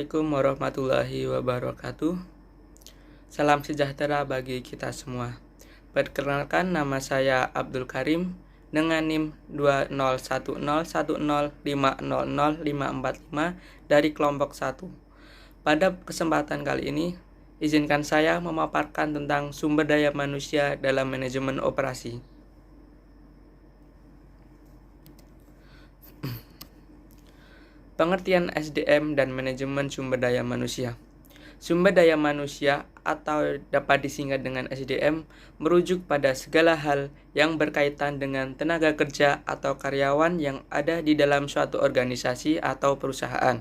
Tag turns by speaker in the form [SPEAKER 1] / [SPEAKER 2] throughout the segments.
[SPEAKER 1] Assalamualaikum warahmatullahi wabarakatuh. Salam sejahtera bagi kita semua. Perkenalkan, nama saya Abdul Karim dengan NIM 2010105000545 dari kelompok 1. Pada kesempatan kali ini, izinkan saya memaparkan tentang sumber daya manusia dalam manajemen operasi. Pengertian SDM dan manajemen sumber daya manusia. Sumber daya manusia atau dapat disingkat dengan SDM merujuk pada segala hal yang berkaitan dengan tenaga kerja atau karyawan yang ada di dalam suatu organisasi atau perusahaan.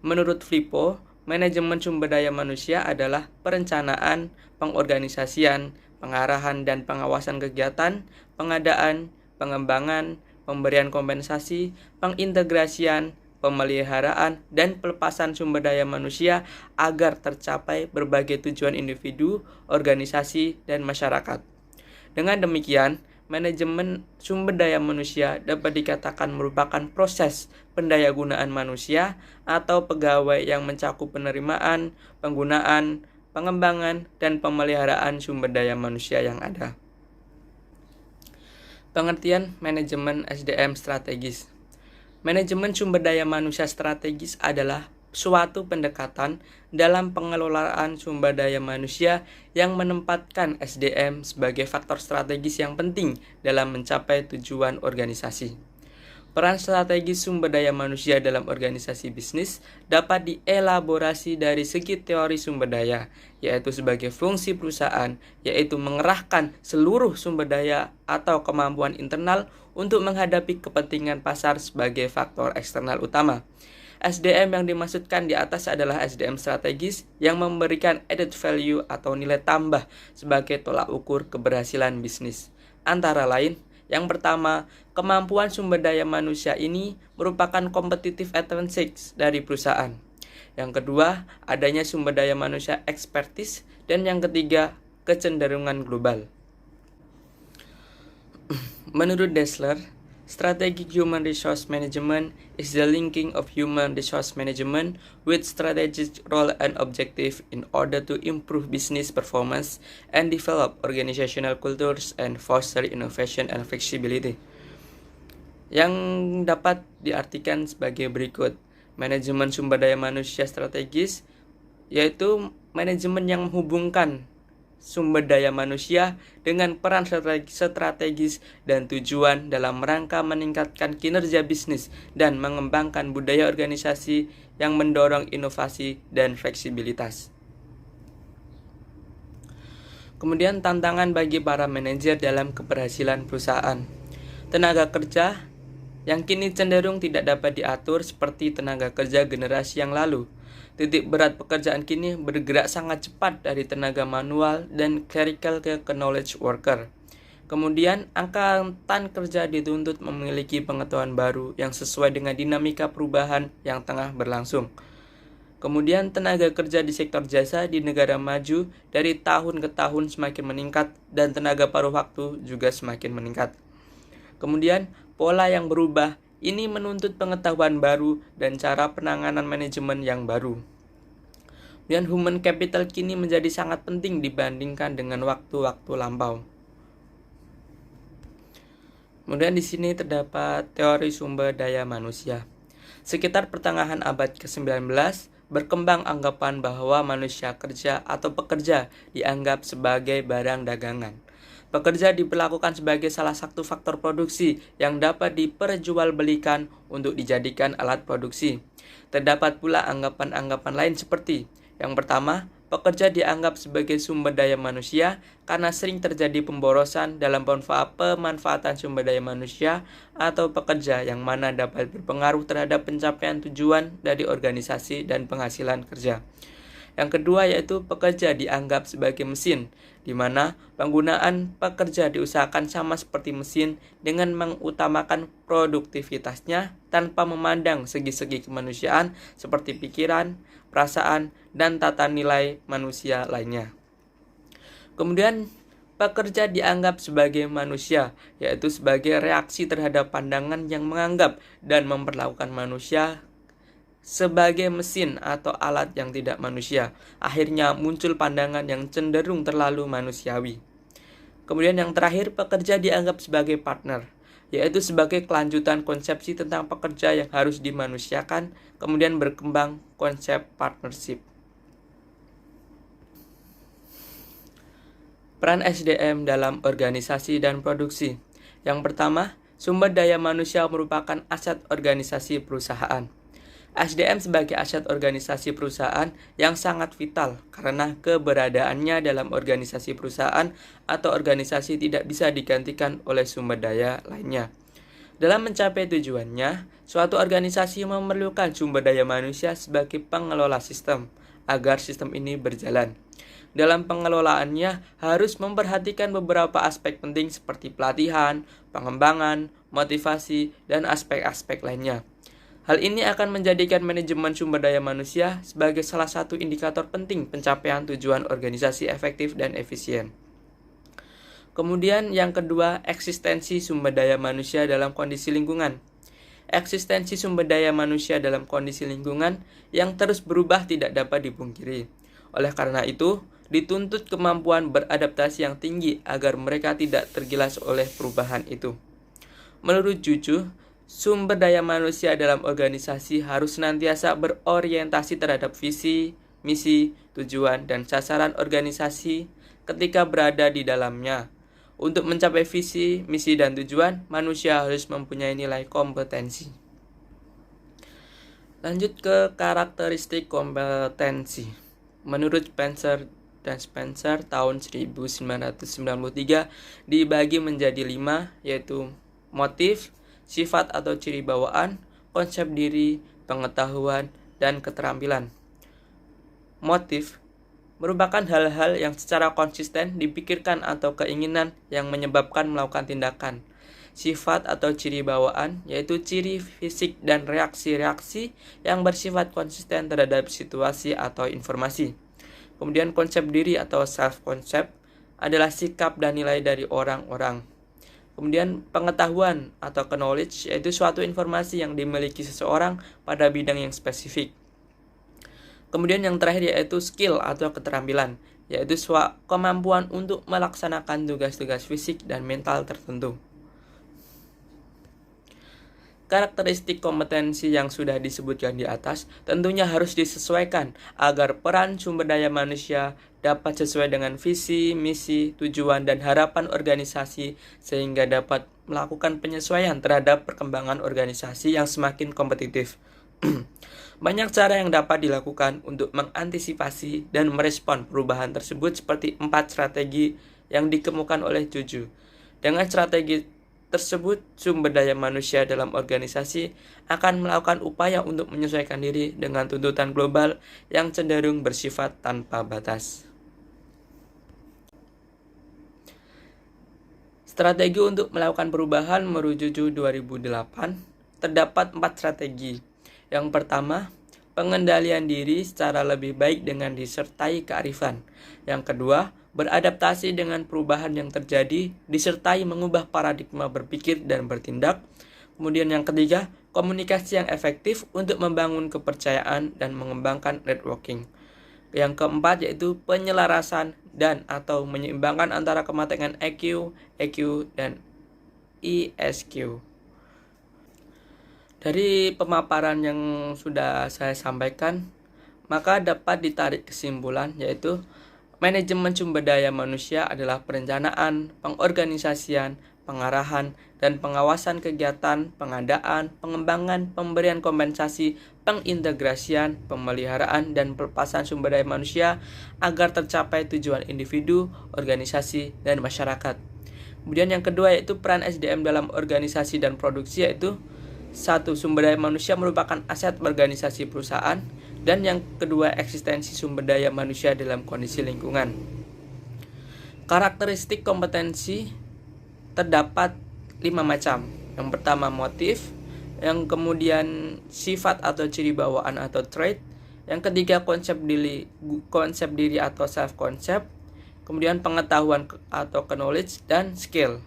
[SPEAKER 1] Menurut Flippo, manajemen sumber daya manusia adalah perencanaan, pengorganisasian, pengarahan dan pengawasan kegiatan, pengadaan, pengembangan, pemberian kompensasi, pengintegrasian, pemeliharaan, dan pelepasan sumber daya manusia agar tercapai berbagai tujuan individu, organisasi, dan masyarakat. Dengan demikian, manajemen sumber daya manusia dapat dikatakan merupakan proses pendayagunaan manusia atau pegawai yang mencakup penerimaan, penggunaan, pengembangan, dan pemeliharaan sumber daya manusia yang ada. Pengertian manajemen SDM strategis. Manajemen sumber daya manusia strategis adalah suatu pendekatan dalam pengelolaan sumber daya manusia yang menempatkan SDM sebagai faktor strategis yang penting dalam mencapai tujuan organisasi. Peran strategis sumber daya manusia dalam organisasi bisnis dapat dielaborasi dari segi teori sumber daya, yaitu sebagai fungsi perusahaan, yaitu mengerahkan seluruh sumber daya atau kemampuan internal untuk menghadapi kepentingan pasar sebagai faktor eksternal utama. SDM yang dimaksudkan di atas adalah SDM strategis yang memberikan added value atau nilai tambah sebagai tolak ukur keberhasilan bisnis. Antara lain, yang pertama, kemampuan sumber daya manusia ini merupakan competitive advantage dari perusahaan. Yang kedua, adanya sumber daya manusia expertise. Dan yang ketiga, kecenderungan global. Menurut Dessler, strategic human resource management is the linking of human resource management with strategic role and objective in order to improve business performance and develop organizational cultures and foster innovation and flexibility. Yang dapat diartikan sebagai berikut. Manajemen sumber daya manusia strategis yaitu manajemen yang menghubungkan sumber daya manusia dengan peran strategis dan tujuan dalam rangka meningkatkan kinerja bisnis dan mengembangkan budaya organisasi yang mendorong inovasi dan fleksibilitas. Kemudian tantangan bagi para manajer dalam keberhasilan perusahaan. Tenaga kerja yang kini cenderung tidak dapat diatur seperti tenaga kerja generasi yang lalu. Titik berat pekerjaan kini bergerak sangat cepat dari tenaga manual dan clerical ke knowledge worker. Kemudian, angkatan kerja dituntut memiliki pengetahuan baru yang sesuai dengan dinamika perubahan yang tengah berlangsung. Kemudian, tenaga kerja di sektor jasa di negara maju dari tahun ke tahun semakin meningkat dan tenaga paruh waktu juga semakin meningkat. Kemudian, pola yang berubah ini menuntut pengetahuan baru dan cara penanganan manajemen yang baru. Dan human capital kini menjadi sangat penting dibandingkan dengan waktu-waktu lampau. Kemudian di sini terdapat teori sumber daya manusia. Sekitar pertengahan abad ke-19, berkembang anggapan bahwa manusia kerja atau pekerja dianggap sebagai barang dagangan. Pekerja diperlakukan sebagai salah satu faktor produksi yang dapat diperjualbelikan untuk dijadikan alat produksi. Terdapat pula anggapan-anggapan lain seperti yang pertama, pekerja dianggap sebagai sumber daya manusia karena sering terjadi pemborosan dalam pemanfaatan sumber daya manusia atau pekerja yang mana dapat berpengaruh terhadap pencapaian tujuan dari organisasi dan penghasilan kerja. Yang kedua yaitu pekerja dianggap sebagai mesin, di mana penggunaan pekerja diusahakan sama seperti mesin dengan mengutamakan produktivitasnya tanpa memandang segi-segi kemanusiaan seperti pikiran, perasaan, dan tata nilai manusia lainnya. Kemudian pekerja dianggap sebagai manusia, yaitu sebagai reaksi terhadap pandangan yang menganggap dan memperlakukan manusia sebagai mesin atau alat yang tidak manusia. Akhirnya muncul pandangan yang cenderung terlalu manusiawi. Kemudian yang terakhir, pekerja dianggap sebagai partner, yaitu sebagai kelanjutan konsepsi tentang pekerja yang harus dimanusiakan, kemudian berkembang konsep partnership. Peran SDM dalam organisasi dan produksi. Yang pertama, sumber daya manusia merupakan aset organisasi perusahaan. SDM sebagai aset organisasi perusahaan yang sangat vital karena keberadaannya dalam organisasi perusahaan atau organisasi tidak bisa digantikan oleh sumber daya lainnya. Dalam mencapai tujuannya, suatu organisasi memerlukan sumber daya manusia sebagai pengelola sistem agar sistem ini berjalan. Dalam pengelolaannya harus memperhatikan beberapa aspek penting seperti pelatihan, pengembangan, motivasi, dan aspek-aspek lainnya. Hal ini akan menjadikan manajemen sumber daya manusia sebagai salah satu indikator penting pencapaian tujuan organisasi efektif dan efisien. Kemudian yang kedua, eksistensi sumber daya manusia dalam kondisi lingkungan. Eksistensi sumber daya manusia dalam kondisi lingkungan yang terus berubah tidak dapat dipungkiri. Oleh karena itu, dituntut kemampuan beradaptasi yang tinggi agar mereka tidak tergilas oleh perubahan itu. Menurut Juju, sumber daya manusia dalam organisasi harus senantiasa berorientasi terhadap visi, misi, tujuan, dan sasaran organisasi ketika berada di dalamnya. Untuk mencapai visi, misi, dan tujuan, manusia harus mempunyai nilai kompetensi. Lanjut ke karakteristik kompetensi. Menurut Spencer tahun 1993 dibagi menjadi 5, yaitu motif, sifat atau ciri bawaan, konsep diri, pengetahuan, dan keterampilan. Motif merupakan hal-hal yang secara konsisten dipikirkan atau keinginan yang menyebabkan melakukan tindakan. Sifat atau ciri bawaan yaitu ciri fisik dan reaksi-reaksi yang bersifat konsisten terhadap situasi atau informasi. Kemudian konsep diri atau self-concept adalah sikap dan nilai dari orang-orang. Kemudian pengetahuan atau knowledge yaitu suatu informasi yang dimiliki seseorang pada bidang yang spesifik. Kemudian yang terakhir yaitu skill atau keterampilan, yaitu kemampuan untuk melaksanakan tugas-tugas fisik dan mental tertentu. Karakteristik kompetensi yang sudah disebutkan di atas tentunya harus disesuaikan agar peran sumber daya manusia dapat sesuai dengan visi, misi, tujuan, dan harapan organisasi sehingga dapat melakukan penyesuaian terhadap perkembangan organisasi yang semakin kompetitif. Banyak cara yang dapat dilakukan untuk mengantisipasi dan merespon perubahan tersebut seperti 4 strategi yang dikemukakan oleh Juju. Dengan strategi tersebut, sumber daya manusia dalam organisasi akan melakukan upaya untuk menyesuaikan diri dengan tuntutan global yang cenderung bersifat tanpa batas. Strategi untuk melakukan perubahan menurut Juju 2008, terdapat 4 strategi. Yang pertama, pengendalian diri secara lebih baik dengan disertai kearifan. Yang kedua, beradaptasi dengan perubahan yang terjadi, disertai mengubah paradigma berpikir dan bertindak. Kemudian yang ketiga, komunikasi yang efektif untuk membangun kepercayaan dan mengembangkan networking. Yang keempat yaitu penyelarasan dan atau menyeimbangkan antara kematangan EQ, EQ, dan ESQ. Dari pemaparan yang sudah saya sampaikan, maka dapat ditarik kesimpulan yaitu manajemen sumber daya manusia adalah perencanaan, pengorganisasian, pengarahan, dan pengawasan kegiatan, pengadaan, pengembangan, pemberian kompensasi, pengintegrasian, pemeliharaan, dan pelepasan sumber daya manusia agar tercapai tujuan individu, organisasi, dan masyarakat. Kemudian yang kedua yaitu peran SDM dalam organisasi dan produksi yaitu 1. Sumber daya manusia merupakan aset organisasi perusahaan. Dan yang kedua, eksistensi sumber daya manusia dalam kondisi lingkungan. Karakteristik kompetensi terdapat 5 macam. Yang pertama motif, yang kemudian sifat atau ciri bawaan atau trait, yang ketiga konsep diri atau self concept, kemudian pengetahuan atau knowledge, dan skill.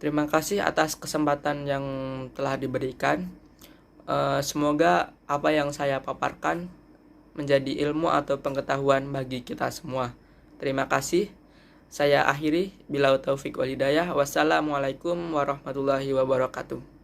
[SPEAKER 1] Terima kasih atas kesempatan yang telah diberikan. Semoga apa yang saya paparkan menjadi ilmu atau pengetahuan bagi kita semua. Terima kasih. Saya akhiri. Bila taufik walhidayah. Wassalamualaikum warahmatullahi wabarakatuh.